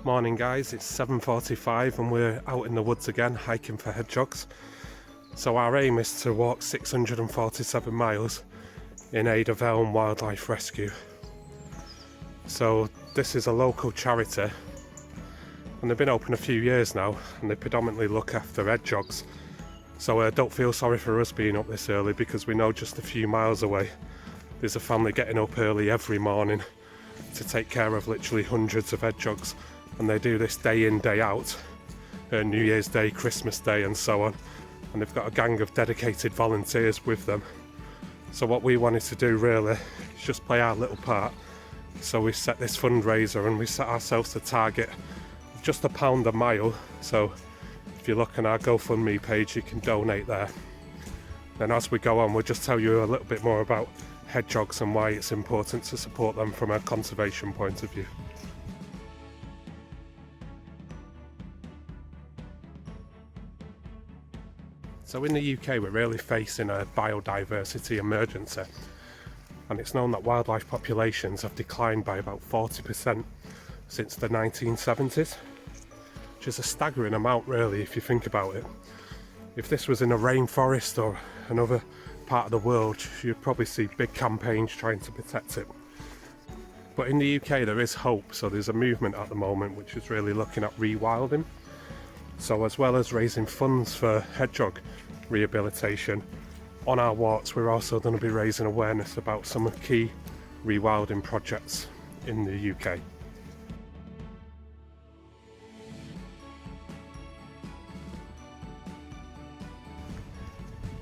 Morning guys, it's 7:45 and we're out in the woods again hiking for hedgehogs. So our aim is to walk 647 miles in aid of ELM Wildlife Rescue. So this is a local charity and they've been open a few years now and they predominantly look after hedgehogs. So don't feel sorry for us being up this early, because we know just a few miles away there's a family getting up early every morning to take care of literally hundreds of hedgehogs. And they do this day in, day out, New Year's Day, Christmas Day and so on. And they've got a gang of dedicated volunteers with them. So what we wanted to do really is just play our little part. So we set this fundraiser and we set ourselves a target of just £1 a mile. So if you look on our GoFundMe page, you can donate there. Then as we go on, we'll just tell you a little bit more about hedgehogs and why it's important to support them from a conservation point of view. So in the UK we're really facing a biodiversity emergency, and it's known that wildlife populations have declined by about 40% since the 1970s, which is a staggering amount really if you think about it. If this was in a rainforest or another part of the world, you'd probably see big campaigns trying to protect it. But in the UK there is hope, so there's a movement at the moment which is really looking at rewilding. So as well as raising funds for hedgehog rehabilitation, on our walks we're also going to be raising awareness about some of key rewilding projects in the UK.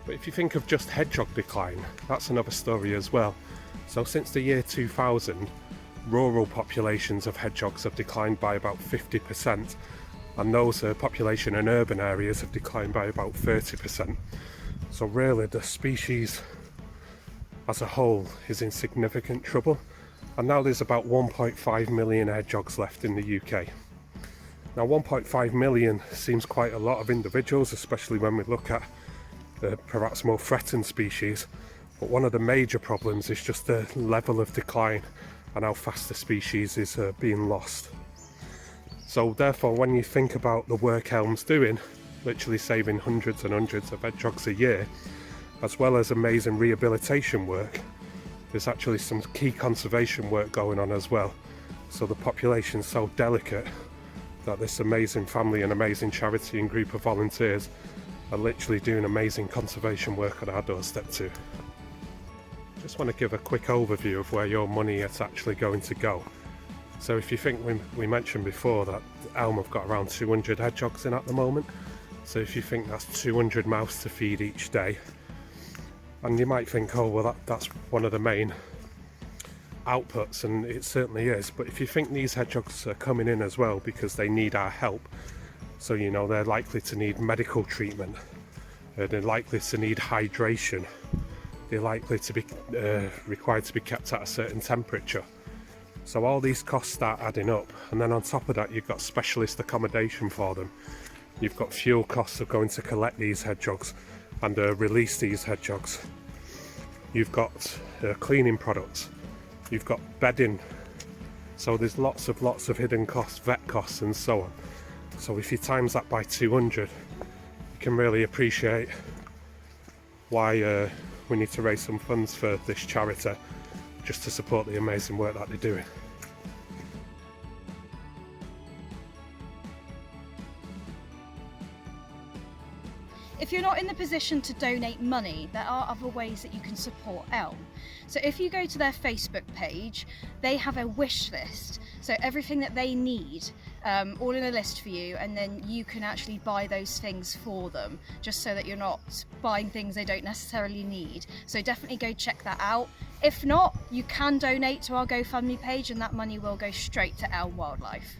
But if you think of just hedgehog decline, that's another story as well. So since the year 2000, rural populations of hedgehogs have declined by about 50%. And those population in urban areas have declined by about 30%. So really the species as a whole is in significant trouble. And now there's about 1.5 million hedgehogs left in the UK. Now 1.5 million seems quite a lot of individuals, especially when we look at the perhaps more threatened species. But one of the major problems is just the level of decline and how fast the species is being lost. So therefore, when you think about the work ELM's doing, literally saving hundreds and hundreds of hedgehogs a year, as well as amazing rehabilitation work, there's actually some key conservation work going on as well. So the population's so delicate that this amazing family and amazing charity and group of volunteers are literally doing amazing conservation work on our doorstep too. Just want to give a quick overview of where your money is actually going to go. So if you think, we mentioned before that ELM have got around 200 hedgehogs in at the moment. So if you think that's 200 mouths to feed each day, and you might think, oh well, that's one of the main outputs, and it certainly is. But if you think these hedgehogs are coming in as well because they need our help, so you know they're likely to need medical treatment, they're likely to need hydration, they're likely to be required to be kept at a certain temperature. So all these costs start adding up, and then on top of that you've got specialist accommodation for them. You've got fuel costs of going to collect these hedgehogs and release these hedgehogs. You've got cleaning products. You've got bedding. So there's lots of hidden costs, vet costs and so on. So if you times that by 200, you can really appreciate why we need to raise some funds for this charity, just to support the amazing work that they're doing. If you're not in the position to donate money, there are other ways that you can support ELM. So if you go to their Facebook page, they have a wish list. So everything that they need, all in a list for you, and then you can actually buy those things for them, just so that you're not buying things they don't necessarily need. So definitely go check that out. If not, you can donate to our GoFundMe page and that money will go straight to ELM Wildlife.